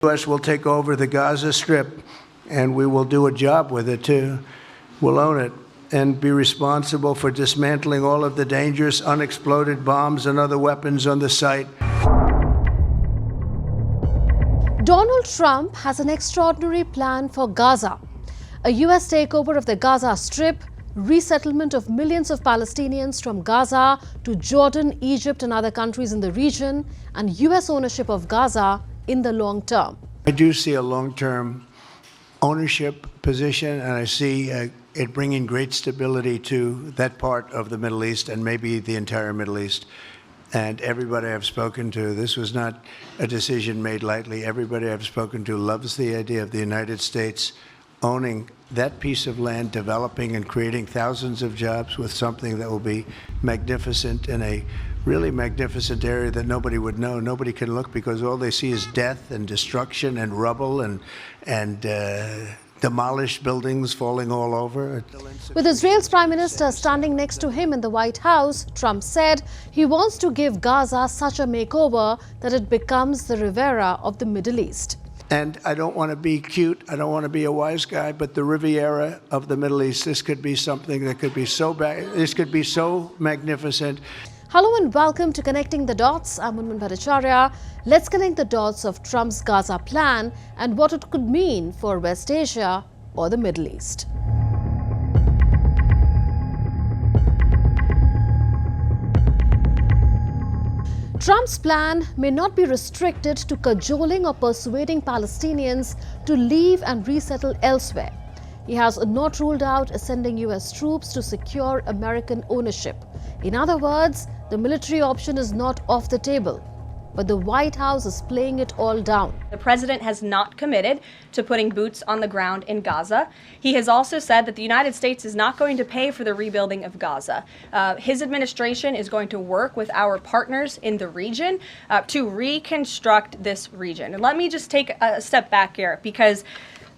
The U.S. will take over the Gaza Strip, and we will do a job with it, too. We'll own it and be responsible for dismantling all of the dangerous unexploded bombs and other weapons on the site. Donald Trump has an extraordinary plan for Gaza. A U.S. takeover of the Gaza Strip, resettlement of millions of Palestinians from Gaza to Jordan, Egypt and other countries in the region, and U.S. ownership of Gaza in the long term. I do see a long-term ownership position, and I see it bringing great stability to that part of the Middle East and maybe the entire Middle East. And everybody I've spoken to, this was not a decision made lightly. Everybody I've spoken to loves the idea of the United States owning that piece of land, developing and creating thousands of jobs with something that will be magnificent in a really magnificent area that nobody would know. Nobody can look because all they see is death and destruction and rubble and demolished buildings falling all over. With Israel's Prime Minister standing next to him in the White House, Trump said he wants to give Gaza such a makeover that it becomes the Riviera of the Middle East. And I don't want to be cute, I don't want to be a wise guy, but the Riviera of the Middle East, this could be something that could be so bad, this could be so magnificent. Hello and welcome to Connecting the Dots. I'm Unman Bhattacharya. Let's connect the dots of Trump's Gaza plan and what it could mean for West Asia or the Middle East. Trump's plan may not be restricted to cajoling or persuading Palestinians to leave and resettle elsewhere. He has not ruled out sending U.S. troops to secure American ownership. In other words, the military option is not off the table. But the White House is playing it all down. The president has not committed to putting boots on the ground in Gaza. He has also said that the United States is not going to pay for the rebuilding of Gaza. His administration is going to work with our partners in the region to reconstruct this region. And let me just take a step back here, because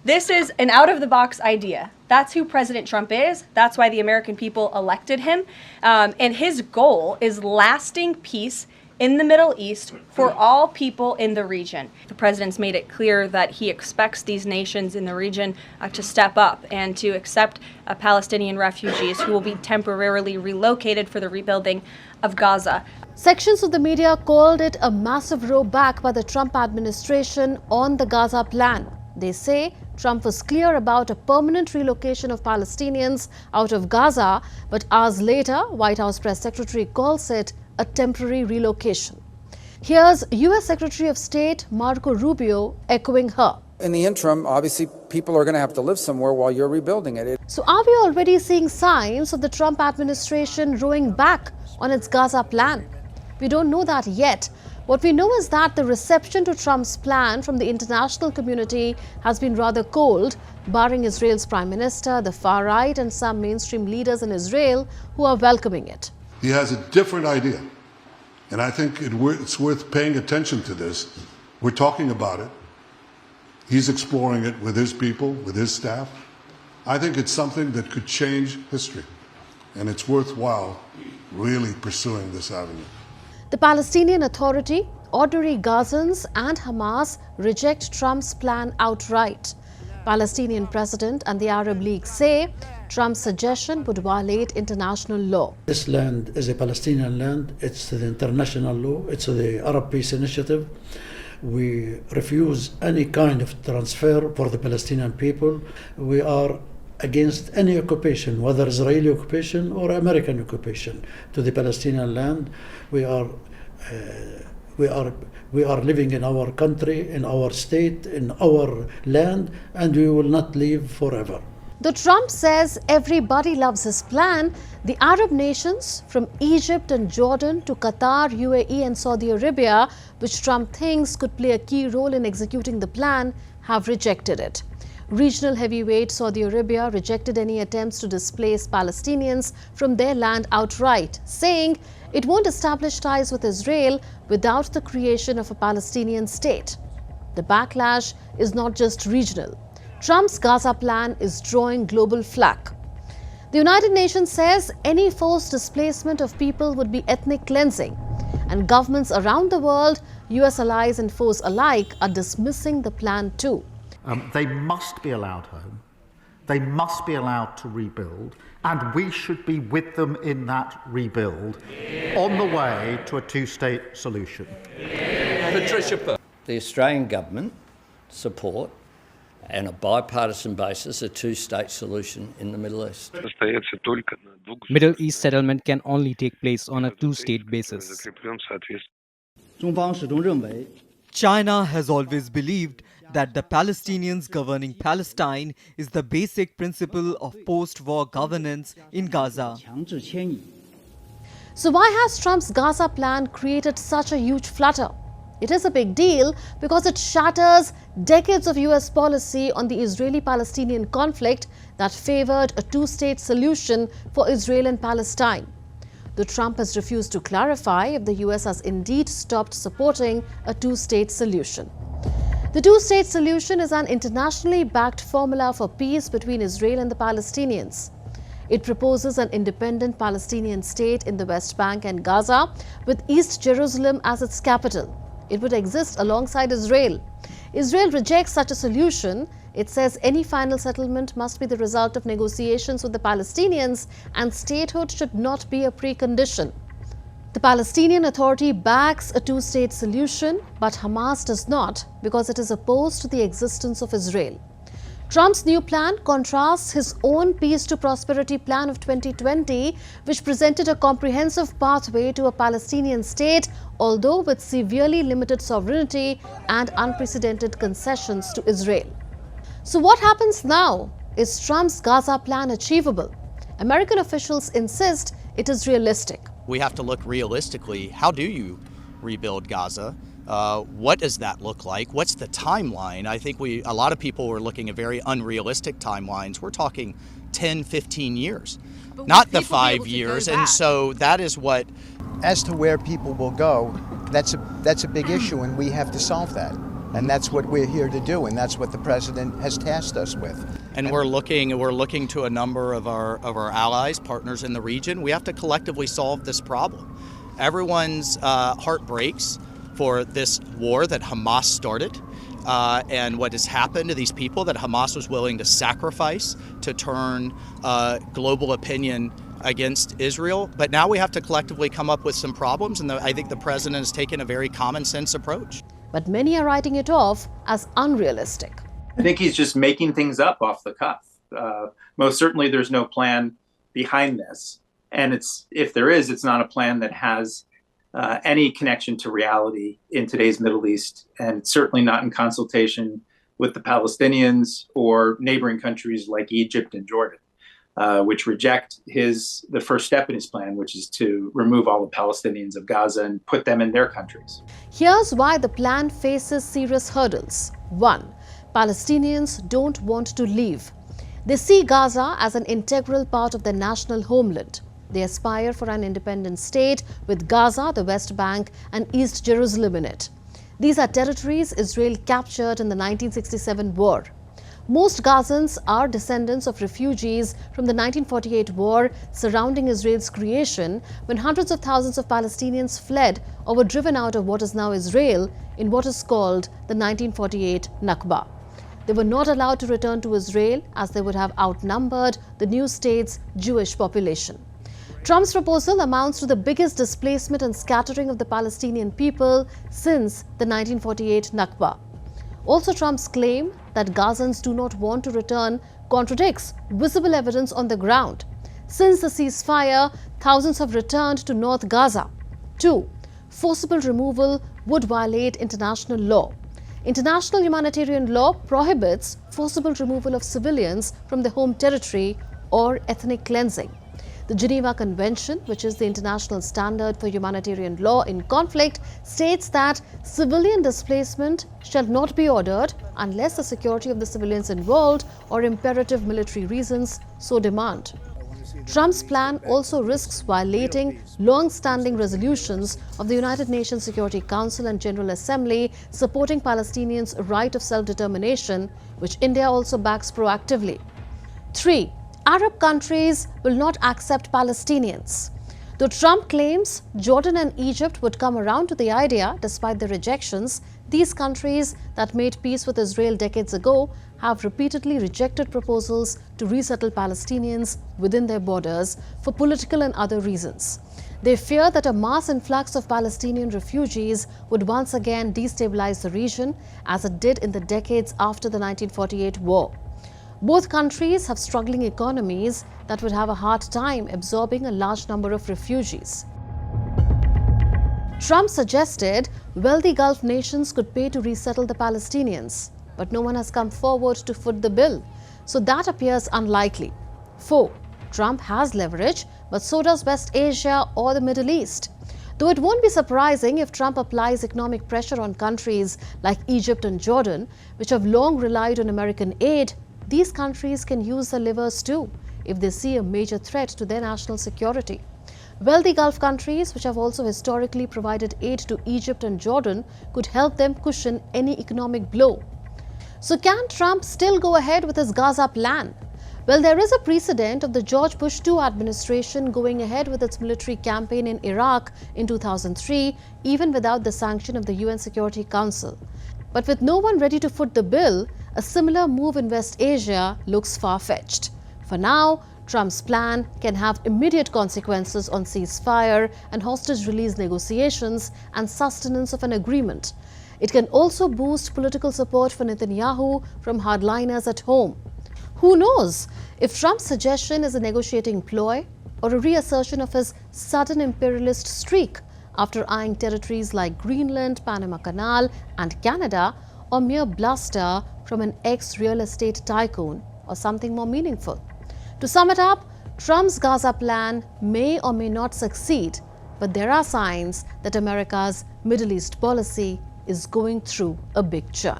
this is an out-of-the-box idea. That's who President Trump is. That's why the American people elected him. And his goal is lasting peace in the Middle East for all people in the region. The president's made it clear that he expects these nations in the region to step up and to accept Palestinian refugees who will be temporarily relocated for the rebuilding of Gaza. Sections of the media called it a massive rowback by the Trump administration on the Gaza plan. They say Trump was clear about a permanent relocation of Palestinians out of Gaza, but hours later, White House Press Secretary calls it a temporary relocation. Here's U.S. Secretary of State Marco Rubio echoing her. In the interim, obviously, people are going to have to live somewhere while you're rebuilding it. So are we already seeing signs of the Trump administration rowing back on its Gaza plan? We don't know that yet. What we know is that the reception to Trump's plan from the international community has been rather cold, barring Israel's Prime Minister, the far right and some mainstream leaders in Israel who are welcoming it. He has a different idea, and I think it's worth paying attention to this. We're talking about it. He's exploring it with his people, with his staff. I think it's something that could change history, and it's worthwhile really pursuing this avenue. The Palestinian Authority, ordinary Gazans and Hamas reject Trump's plan outright. Palestinian President and the Arab League say Trump's suggestion would violate international law. This land is a Palestinian land. It's the international law. It's the Arab Peace Initiative. We refuse any kind of transfer for the Palestinian people. We are against any occupation, whether Israeli occupation or American occupation, to the Palestinian land. We are living in our country, in our state, in our land, and we will not leave forever. Though Trump says everybody loves his plan, the Arab nations from Egypt and Jordan to Qatar, UAE and Saudi Arabia, which Trump thinks could play a key role in executing the plan, have rejected it. Regional heavyweight Saudi Arabia rejected any attempts to displace Palestinians from their land outright, saying it won't establish ties with Israel without the creation of a Palestinian state. The backlash is not just regional. Trump's Gaza plan is drawing global flack. The United Nations says any forced displacement of people would be ethnic cleansing, and governments around the world US allies and foes alike are dismissing the plan too. They must be allowed home. They must be allowed to rebuild, and we should be with them in that rebuild on the way to a two-state solution. The Australian government support, on a bipartisan basis, a two-state solution in the Middle East. Middle East settlement can only take place on a two-state basis. China has always believed that the Palestinians governing Palestine is the basic principle of post-war governance in Gaza. So why has Trump's Gaza plan created such a huge flutter? It is a big deal because it shatters decades of US policy on the Israeli-Palestinian conflict that favored a two-state solution for Israel and Palestine. Though Trump has refused to clarify if the US has indeed stopped supporting a two-state solution. The two-state solution is an internationally backed formula for peace between Israel and the Palestinians. It proposes an independent Palestinian state in the West Bank and Gaza, with East Jerusalem as its capital. It would exist alongside Israel. Israel rejects such a solution. It says any final settlement must be the result of negotiations with the Palestinians, and statehood should not be a precondition. The Palestinian Authority backs a two-state solution, but Hamas does not because it is opposed to the existence of Israel. Trump's new plan contrasts his own Peace to Prosperity plan of 2020, which presented a comprehensive pathway to a Palestinian state, although with severely limited sovereignty and unprecedented concessions to Israel. So what happens now? Is Trump's Gaza plan achievable? American officials insist it is realistic. We have to look realistically. How do you rebuild Gaza? What does that look like? What's the timeline? I think a lot of people were looking at very unrealistic timelines. We're talking 10, 15 years, not the 5 years. And so that is what... As to where people will go, that's a big issue, and we have to solve that. And that's what we're here to do, and that's what the president has tasked us with. And we're looking to a number of our allies, partners in the region. We have to collectively solve this problem. Everyone's heart breaks for this war that Hamas started and what has happened to these people that Hamas was willing to sacrifice to turn global opinion against Israel. But now we have to collectively come up with some problems, and I think the president has taken a very common sense approach. But many are writing it off as unrealistic. I think he's just making things up off the cuff. Most certainly there's no plan behind this. And if there is, it's not a plan that has any connection to reality in today's Middle East, and certainly not in consultation with the Palestinians or neighboring countries like Egypt and Jordan, which reject the first step in his plan, which is to remove all the Palestinians of Gaza and put them in their countries. Here's why the plan faces serious hurdles. 1. Palestinians don't want to leave. They see Gaza as an integral part of their national homeland. They aspire for an independent state with Gaza, the West Bank, and East Jerusalem in it. These are territories Israel captured in the 1967 war. Most Gazans are descendants of refugees from the 1948 war surrounding Israel's creation, when hundreds of thousands of Palestinians fled or were driven out of what is now Israel in what is called the 1948 Nakba. They were not allowed to return to Israel as they would have outnumbered the new state's Jewish population. Trump's proposal amounts to the biggest displacement and scattering of the Palestinian people since the 1948 Nakba. Also, Trump's claim that Gazans do not want to return contradicts visible evidence on the ground. Since the ceasefire, thousands have returned to North Gaza. 2. Forcible removal would violate international law. International humanitarian law prohibits forcible removal of civilians from their home territory or ethnic cleansing. The Geneva Convention, which is the international standard for humanitarian law in conflict, states that civilian displacement shall not be ordered unless the security of the civilians involved or imperative military reasons so demand. Trump's plan also risks violating long-standing resolutions of the United Nations Security Council and General Assembly supporting Palestinians' right of self-determination, which India also backs proactively. 3. Arab countries will not accept Palestinians. Though Trump claims Jordan and Egypt would come around to the idea despite the rejections, these countries that made peace with Israel decades ago have repeatedly rejected proposals to resettle Palestinians within their borders for political and other reasons. They fear that a mass influx of Palestinian refugees would once again destabilize the region, as it did in the decades after the 1948 war. Both countries have struggling economies that would have a hard time absorbing a large number of refugees. Trump suggested wealthy Gulf nations could pay to resettle the Palestinians, but no one has come forward to foot the bill, so that appears unlikely. 4. Trump has leverage, but so does West Asia or the Middle East. Though it won't be surprising if Trump applies economic pressure on countries like Egypt and Jordan, which have long relied on American aid, these countries can use the levers too if they see a major threat to their national security. Wealthy Gulf countries, which have also historically provided aid to Egypt and Jordan, could help them cushion any economic blow. So can Trump still go ahead with his Gaza plan? Well, there is a precedent of the George Bush II administration going ahead with its military campaign in Iraq in 2003, even without the sanction of the UN Security Council. But with no one ready to foot the bill, a similar move in West Asia looks far-fetched. For now, Trump's plan can have immediate consequences on ceasefire and hostage release negotiations and sustenance of an agreement. It can also boost political support for Netanyahu from hardliners at home. Who knows if Trump's suggestion is a negotiating ploy or a reassertion of his sudden imperialist streak after eyeing territories like Greenland, Panama Canal and Canada, or mere bluster from an ex-real estate tycoon or something more meaningful. To sum it up, Trump's Gaza plan may or may not succeed, but there are signs that America's Middle East policy is going through a big churn.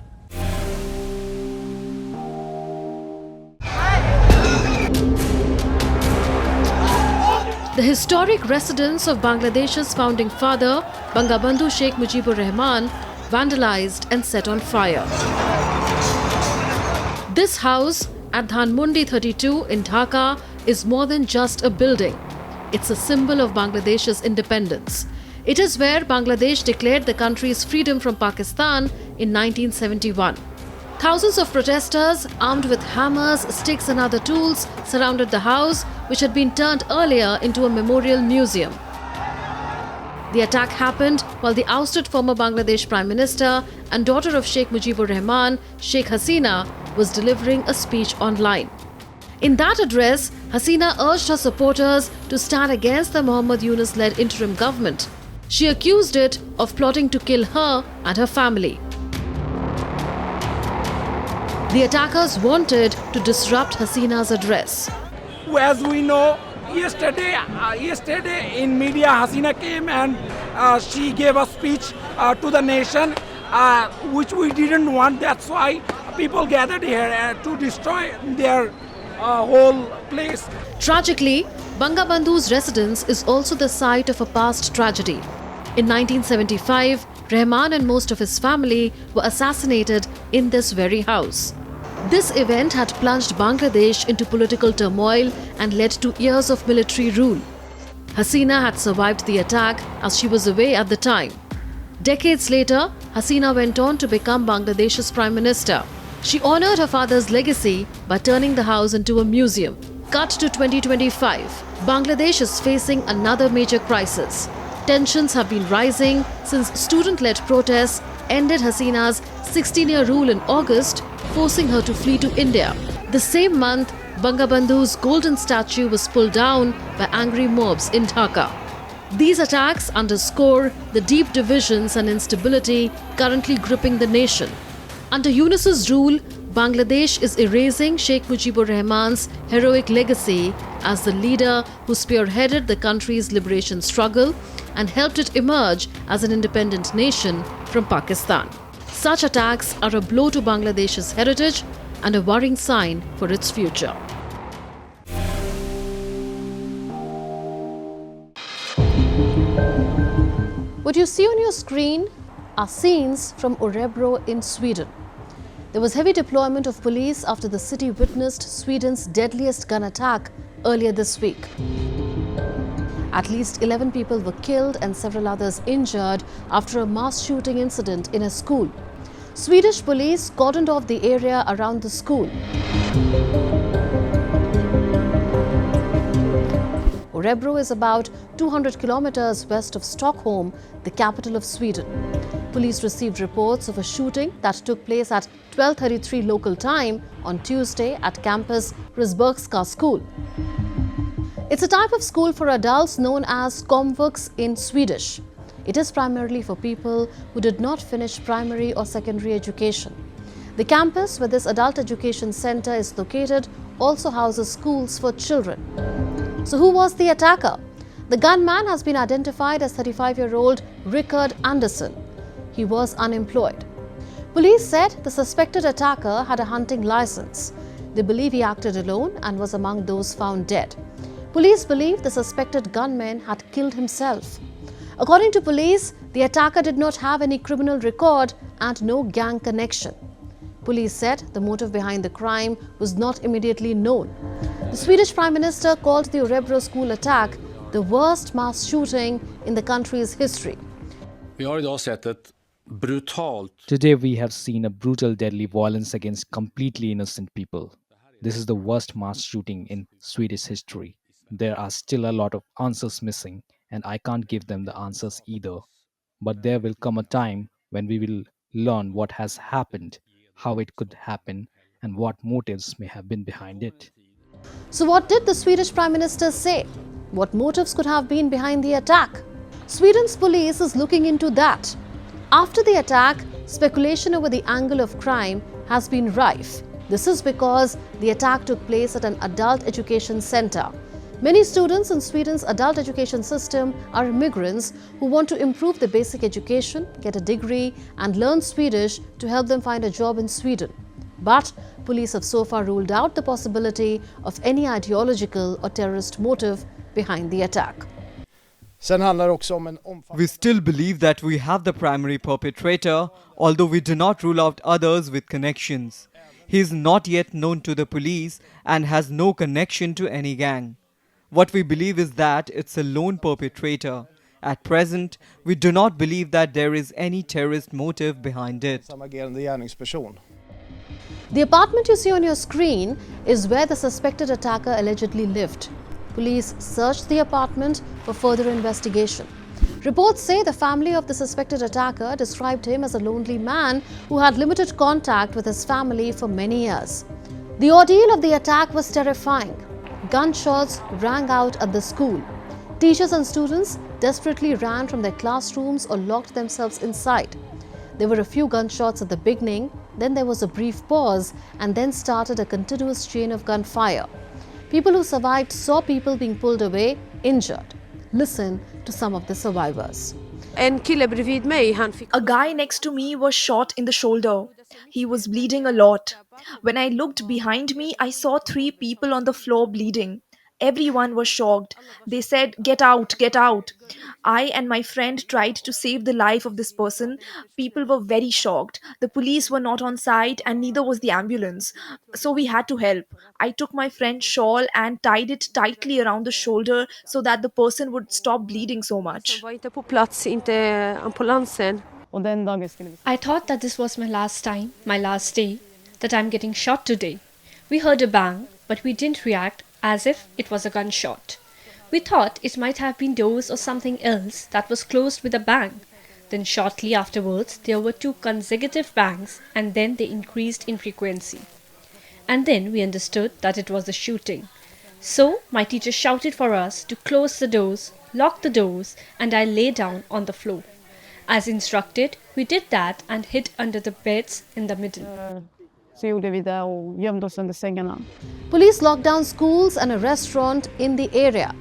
The historic residence of Bangladesh's founding father, Bangabandhu Sheikh Mujibur Rahman, vandalized and set on fire. This house at Dhanmundi 32 in Dhaka is more than just a building. It's a symbol of Bangladesh's independence. It is where Bangladesh declared the country's freedom from Pakistan in 1971. Thousands of protesters, armed with hammers, sticks and other tools, surrounded the house, which had been turned earlier into a memorial museum. The attack happened while the ousted former Bangladesh Prime Minister and daughter of Sheikh Mujibur Rahman, Sheikh Hasina, was delivering a speech online. In that address, Hasina urged her supporters to stand against the Muhammad Yunus-led interim government. She accused it of plotting to kill her and her family. The attackers wanted to disrupt Hasina's address. As we know, yesterday in media, Hasina came and she gave a speech to the nation, which we didn't want. That's why people gathered here to destroy their whole place. Tragically, Bangabandhu's residence is also the site of a past tragedy. In 1975, Rahman and most of his family were assassinated in this very house. This event had plunged Bangladesh into political turmoil and led to years of military rule. Hasina had survived the attack as she was away at the time. Decades later, Hasina went on to become Bangladesh's Prime Minister. She honored her father's legacy by turning the house into a museum. Cut to 2025, Bangladesh is facing another major crisis. Tensions have been rising since student-led protests ended Hasina's 16-year rule in August, forcing her to flee to India. The same month, Bangabandhu's golden statue was pulled down by angry mobs in Dhaka. These attacks underscore the deep divisions and instability currently gripping the nation. Under Yunus's rule, Bangladesh is erasing Sheikh Mujibur Rahman's heroic legacy as the leader who spearheaded the country's liberation struggle and helped it emerge as an independent nation from Pakistan. Such attacks are a blow to Bangladesh's heritage and a worrying sign for its future. What you see on your screen are scenes from Örebro in Sweden. There was heavy deployment of police after the city witnessed Sweden's deadliest gun attack earlier this week. At least 11 people were killed and several others injured after a mass shooting incident in a school. Swedish police cordoned off the area around the school. Örebro is about 200 kilometers west of Stockholm, the capital of Sweden. Police received reports of a shooting that took place at 12:33 local time on Tuesday at campus Risbergska School. It's a type of school for adults known as komvux in Swedish. It is primarily for people who did not finish primary or secondary education. The campus where this adult education center is located also houses schools for children. So who was the attacker? The gunman has been identified as 35-year-old Rickard Andersson. He was unemployed. Police said the suspected attacker had a hunting license. They believe he acted alone and was among those found dead. Police believe the suspected gunman had killed himself. According to police, the attacker did not have any criminal record and no gang connection. Police said the motive behind the crime was not immediately known. The Swedish Prime Minister called the Örebro school attack the worst mass shooting in the country's history. Today we have seen a brutal, deadly violence against completely innocent people. This is the worst mass shooting in Swedish history. There are still a lot of answers missing, and I can't give them the answers either. But there will come a time when we will learn what has happened, how it could happen, and what motives may have been behind it. So what did the Swedish Prime Minister say? What motives could have been behind the attack? Sweden's police is looking into that. After the attack, speculation over the angle of crime has been rife. This is because the attack took place at an adult education center. Many students in Sweden's adult education system are immigrants who want to improve their basic education, get a degree, and learn Swedish to help them find a job in Sweden. But police have so far ruled out the possibility of any ideological or terrorist motive behind the attack. We still believe that we have the primary perpetrator, although we do not rule out others with connections. He is not yet known to the police and has no connection to any gang. What we believe is that it's a lone perpetrator. At present, we do not believe that there is any terrorist motive behind it. The apartment you see on your screen is where the suspected attacker allegedly lived. Police searched the apartment for further investigation. Reports say the family of the suspected attacker described him as a lonely man who had limited contact with his family for many years. The ordeal of the attack was terrifying. Gunshots rang out at the school. Teachers and students desperately ran from their classrooms or locked themselves inside. There were a few gunshots at the beginning, then there was a brief pause, and then started a continuous chain of gunfire. People who survived saw people being pulled away, injured. Listen to some of the survivors. A guy next to me was shot in the shoulder. He was bleeding a lot. When I looked behind me, I saw 3 people on the floor bleeding. Everyone was shocked. They said, "Get out, get out." I and my friend tried to save the life of this person. People were very shocked. The police were not on site and neither was the ambulance. So we had to help. I took my friend's shawl and tied it tightly around the shoulder so that the person would stop bleeding so much. I thought that this was my last time, my last day, that I'm getting shot today. We heard a bang, but we didn't react as if it was a gunshot. We thought it might have been doors or something else that was closed with a bang. Then shortly afterwards, there were 2 consecutive bangs and then they increased in frequency. And then we understood that it was a shooting. So my teacher shouted for us to close the doors, lock the doors, and I lay down on the floor. As instructed, we did that and hid under the beds in the middle. Police locked down schools and a restaurant in the area.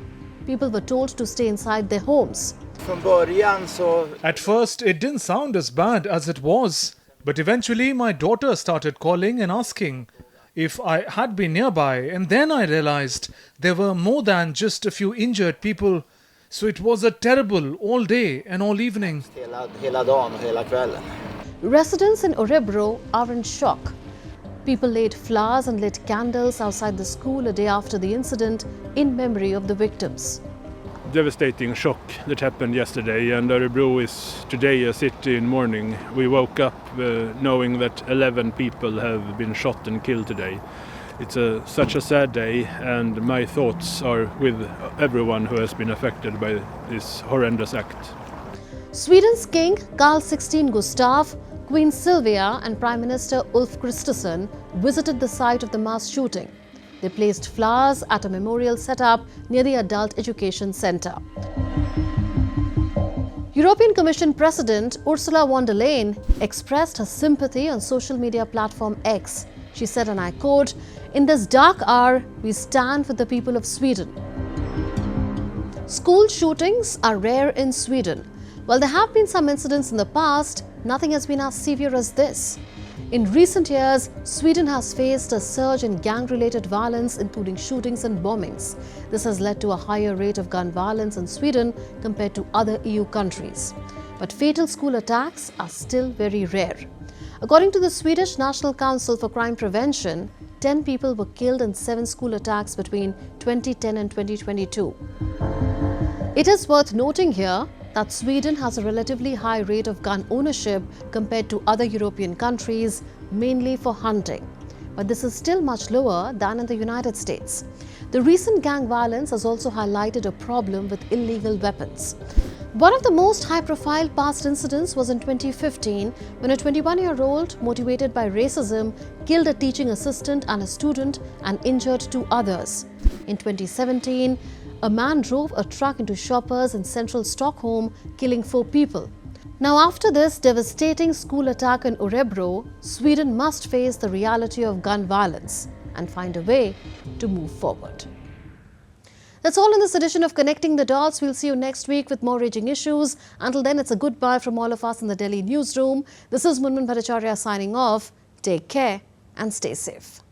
People were told to stay inside their homes. At first, it didn't sound as bad as it was, but eventually my daughter started calling and asking if I had been nearby, and then I realized there were more than just a few injured people. So it was a terrible all day and all evening. Residents in Örebro are in shock. People laid flowers and lit candles outside the school a day after the incident in memory of the victims. devastating shock that happened yesterday, and Örebro is today a city in mourning. We woke up knowing that 11 people have been shot and killed today. It's such a sad day, and my thoughts are with everyone who has been affected by this horrendous act. Sweden's King Carl XVI Gustaf, Queen Sylvia and Prime Minister Ulf Kristersson visited the site of the mass shooting. They placed flowers at a memorial set up near the Adult Education Centre. European Commission President Ursula von der Leyen expressed her sympathy on social media platform X. She said, and I quote, "In this dark hour, we stand with the people of Sweden." School shootings are rare in Sweden. While there have been some incidents in the past, nothing has been as severe as this. In recent years, Sweden has faced a surge in gang-related violence, including shootings and bombings. This has led to a higher rate of gun violence in Sweden compared to other EU countries. But fatal school attacks are still very rare. According to the Swedish National Council for Crime Prevention, 10 people were killed in 7 school attacks between 2010 and 2022. It is worth noting here that Sweden has a relatively high rate of gun ownership compared to other European countries, mainly for hunting. But this is still much lower than in the United States. The recent gang violence has also highlighted a problem with illegal weapons. One of the most high-profile past incidents was in 2015 when a 21-year-old, motivated by racism, killed a teaching assistant and a student and injured 2 others. In 2017, a man drove a truck into shoppers in central Stockholm, killing 4 people. Now, after this devastating school attack in Örebro, Sweden must face the reality of gun violence and find a way to move forward. That's all in this edition of Connecting the Dots. We'll see you next week with more raging issues. Until then, it's a goodbye from all of us in the Delhi newsroom. This is Munmun Bhattacharya signing off. Take care and stay safe.